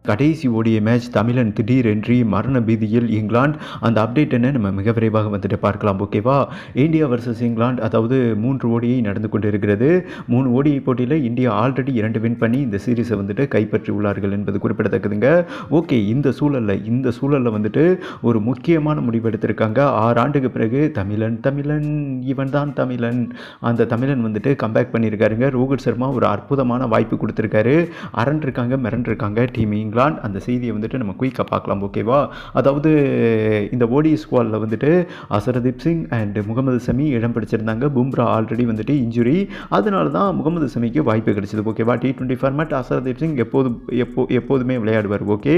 கடைசி ஓடிய மேட்ச் தமிழன் திடீர் என்றி மரண பீதியில் இங்கிலாந்து. அந்த அப்டேட் என்ன நம்ம மிக விரைவாக வந்துட்டு பார்க்கலாம். ஓகேவா, இந்தியா வர்சஸ் இங்கிலாந்து, அதாவது 3 ஓடிஐ நடந்து கொண்டு இருக்கிறது. 3 ஓடிஐ போட்டியில் இந்தியா ஆல்ரெடி 2 வின் பண்ணி இந்த சீரீஸை வந்துட்டு கைப்பற்றி உள்ளார்கள் என்பது குறிப்பிடத்தக்கதுங்க. ஓகே, இந்த சூழலில் வந்துட்டு ஒரு முக்கியமான முடிவு எடுத்திருக்காங்க. 6 ஆண்டுக்கு பிறகு தமிழன் இவன் தான் தமிழன், அந்த தமிழன் வந்துட்டு கம்பேக் பண்ணியிருக்காருங்க. ரோஹித் சர்மா ஒரு அற்புதமான வாய்ப்பு கொடுத்துருக்காரு. மிரண்டிருக்காங்க டீம் இங்கிலாந்து. அந்த செய்தியை வந்துட்டு நம்ம குயிக்காக பார்க்கலாம். ஓகேவா, அதாவது இந்த ஓடி ஸ்குவாடில் வந்துட்டு அசரதீப் சிங் அண்ட் முகமது சமி இடம் பிடிச்சிருந்தாங்க. பும்ரா ஆல்ரெடி வந்துட்டு இன்ஜுரி, அதனால தான் முகமது சமிக்கு வாய்ப்பு கிடைச்சது. ஓகேவா, T20 ஃபார்மேட் அசரதீப் சிங் எப்போதுமே விளையாடுவார். ஓகே,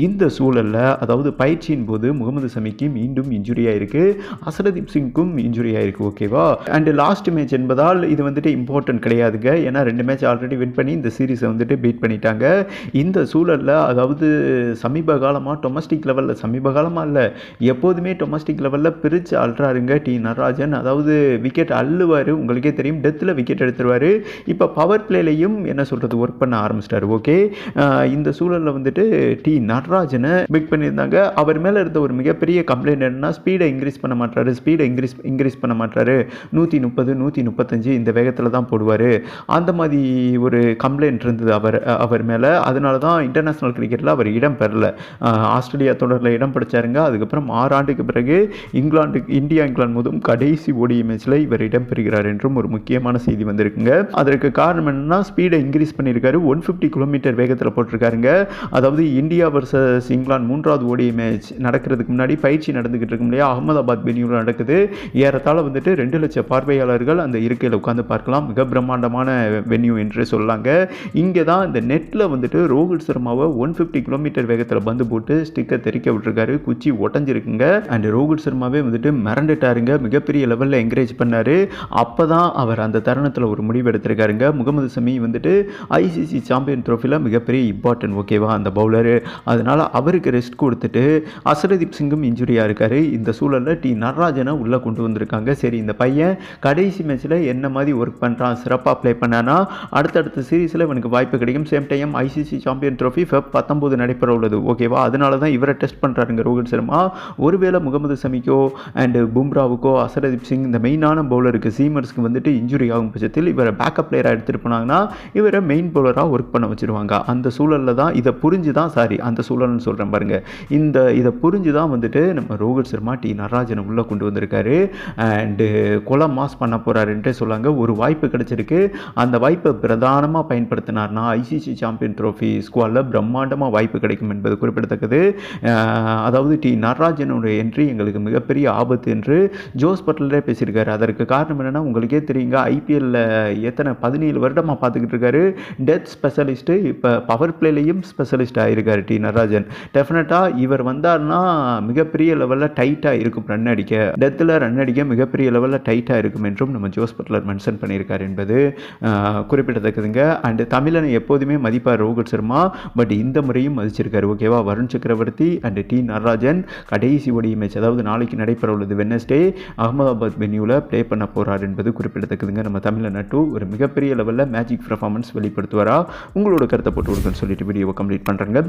இந்த சூழலில் அதாவது பயிற்சியின் போது முகமது சமிக்கு மீண்டும் இன்ஜுரியாக இருக்குது, அசரதீப் சிங்க்கும் இன்ஜுரியாக இருக்குது. ஓகேவா, அண்ட் லாஸ்ட் மேட்ச் என்பதால் இது வந்துட்டு இம்பார்ட்டன்ட் கிடையாதுங்க. ஏன்னா 2 மேட்ச் ஆல்ரெடி வின் பண்ணி இந்த சீரீஸை வந்துட்டு பீட் பண்ணிட்டாங்க. இந்த சூழலில் அதாவது சமீப காலமாக டொமஸ்டிக் லெவலில், இல்லை எப்போதுமே டொமஸ்டிக் லெவலில் பிரித்து அல்றாருங்க டி நடராஜன். அதாவது விக்கெட் அள்ளுவார், உங்களுக்கே தெரியும், டெத்தில் விக்கெட் எடுத்துருவார். இப்போ பவர் பிளேலையும் என்ன சொல்கிறது ஒர்க் பண்ண ஆரம்பிச்சிட்டார். ஓகே, இந்த சூழலில் வந்துட்டு டி நடராஜனை பிக் பண்ணியிருந்தாங்க. அவர் மேலே இருந்த ஒரு மிகப்பெரிய கம்ப்ளைண்ட் என்னன்னா, ஸ்பீடை இன்க்ரீஸ் பண்ண மாட்டாரு, 130 135 இந்த வேகத்தில் தான் போடுவார். அந்த மாதிரி ஒரு கம்ப்ளைண்ட் இருந்தது அவர் மேலே. அதனால தான் இன்டர்நேஷ்னல் கிரிக்கெட்டில் அவர் இடம் பெறல. ஆஸ்திரேலியா தொடரில் இடம் பிடிச்சாருங்க. அதுக்கப்புறம் 6 ஆண்டுக்கு பிறகு இந்தியா இங்கிலாந்து மோதும் கடைசி ஓடிய மேட்ச்சில் இவர் இடம் பெறுகிறார் என்றும் ஒரு முக்கியமான செய்தி வந்திருக்குங்க. அதற்கு காரணம் என்னன்னா, ஸ்பீடை இன்க்ரீஸ் பண்ணியிருக்காரு, 150 கிலோமீட்டர் வேகத்தில் போட்டிருக்காருங்க. அதாவது இந்தியா வர்சஸ் இங்கிலாந்து 3வது ஓடிய மேட்ச் நடக்கிறதுக்கு முன்னாடி பயிற்சி நடந்துகிட்டு இருக்கும் இல்லையா, அகமதாபாத் வென்யூவில் நடக்குது. ஏறத்தாழ வந்துட்டு 2 லட்சம் பார்வையாளர்கள் அந்த இருக்கையில் உட்காந்து பார்க்கலாம். மிக பிரம்மாண்டமான வென்யூ என்று சொல்லாங்க. இங்கே தான் இந்த நெட்டில் வந்துட்டு ரோஹித் சர்மாவை 150 கிலோமீட்டர் வேகத்தில் பந்து போட்டு ஸ்டிக்கை தெறிக்க விட்டுருக்காரு. குச்சி உடஞ்சிருக்குங்க. அண்ட் ரோஹித் சர்மாவே வந்துட்டு மிரண்டுட்டாருங்க, மிகப்பெரிய லெவலில் என்கரேஜ் பண்ணார். அப்போ தான் அவர் அந்த தருணத்தில் ஒரு முடிவு எடுத்திருக்காருங்க. முகமது சமி வந்துட்டு ஐசிசி சாம்பியன் ட்ரோஃபியில் மிகப்பெரிய இம்பார்ட்டன்ட். ஓகேவா, அந்த பவுலரு, அதனால் அவருக்கு ரெஸ்ட் கொடுத்துட்டு அசரதீப் சிங்கும் இன்ஜுரியாக இருக்கார். இந்த சூழலில் டி நடராஜனை உள்ளே கொண்டு வந்திருக்காங்க. சரி, இந்த பையன் கடைசி மேட்ச்சில் என்ன மாதிரி ஒர்க் பண்ணுறான், சிறப்பாக ப்ளே பண்ணானா அடுத்தடுத்த சீரீஸில் இவனுக்கு வாய்ப்பு கிடைக்கும். Same time ICC champion trophy Feb 19 நடைபெற உள்ளது. ஓகேவா, அதனால தான் இவரை டெஸ்ட் பண்ணுறாருங்க ரோஹித் சர்மா. ஒருவேளை முகமது சமிக்கோ அண்ட் பும்ராவுக்கோ அசரதீப் சிங் இந்த மெயினான பவுலருக்கு சீமர்ஸ்க்கு வந்துட்டு இன்ஜுரி ஆகும் பட்சத்தில் இவரை பேக்கப் பிளேயராக எடுத்துகிட்டு போனாங்கன்னா இவரை மெயின் பவுலராக ஒர்க் பண்ண வச்சுருவாங்க. அந்த சூழலில் தான் இதை புரிஞ்சு தான் அந்த சூழல்னு சொல்கிறேன் பாருங்கள். இதை புரிஞ்சு தான் வந்துட்டு நம்ம ரோஹித் சர்மா டி நடராஜனை உள்ளே கொண்டு வந்திருக்காரு. அண்டு கொலை மாஸ் பண்ண போகிறாருன்ட்டே சொல்லாங்க. ஒரு வாய்ப்பு கிடைச்சிருக்கு, அந்த வாய்ப்பை பிரதானமாக பயன்படுத்தினார்னா ஐசிசி சாம்பியன் ட்ரோஃபி ஸ்குவாடில் பிரம்மாண்டமாக வாய்ப்பு கிடைக்கும் என்பது குறிப்பிடத்தக்கது. அதாவது டி நடராஜனுடைய என்ட்ரி எங்களுக்கு மிகப்பெரிய ஆபத்து என்று ஜோஸ் பட்லரே பேசியிருக்காரு. அதற்கு காரணம் என்னென்னா, உங்களுக்கே தெரியுங்க, ஐபிஎல்லில் எத்தனை 17 வருடமாக பார்த்துக்கிட்டு இருக்காரு. டெத் ஸ்பெஷலிஸ்ட்டு, இப்போ பவர் பிளேலையும் ஸ்பெஷலிஸ்ட் ஆகிருக்காரு டி நடராஜன். டெஃபினட்டாக இவர் வந்தார்னா மிகப்பெரிய லெவலில் டைட்டாக இருக்கும், டெத்தில் ரன் அடிக்க மிகப்பெரிய லெவலில் டைட்டாக இருக்கும் என்றும் நம்ம ஜோஸ் பட்லர் மென்ஷன் பண்ணியிருக்காரு என்பது குறிப்பிடத்தக்கதுங்க. அண்ட் தமிழனை எப்போதுமே மதிப்பார் ரோஹித் சர்மா, பட் இந்த முறையும் மதிச்சிருக்காரு. ஓகேவா, வருண் சக்கரவர்த்தி அண்ட் டி நடராஜன் கடைசி ஓடிய மேட்ச், அதாவது நாளைக்கு நடைபெற உள்ளது வெட்னஸ்டே, அகமதாபாத் வென்யூவில் ப்ளே பண்ண போகிறார் என்பது குறிப்பிடத்தக்கதுங்க. நம்ம தமிழன் நட்டு ஒரு மிகப்பெரிய லெவலில் மேஜிக் பர்ஃபார்மன்ஸ் வெளிப்படுத்துவாரா? உங்களோட கருத்தை போட்டு கொடுக்குன்னு சொல்லிட்டு வீடியோவை கம்ப்ளீட் பண்ணுறேங்க.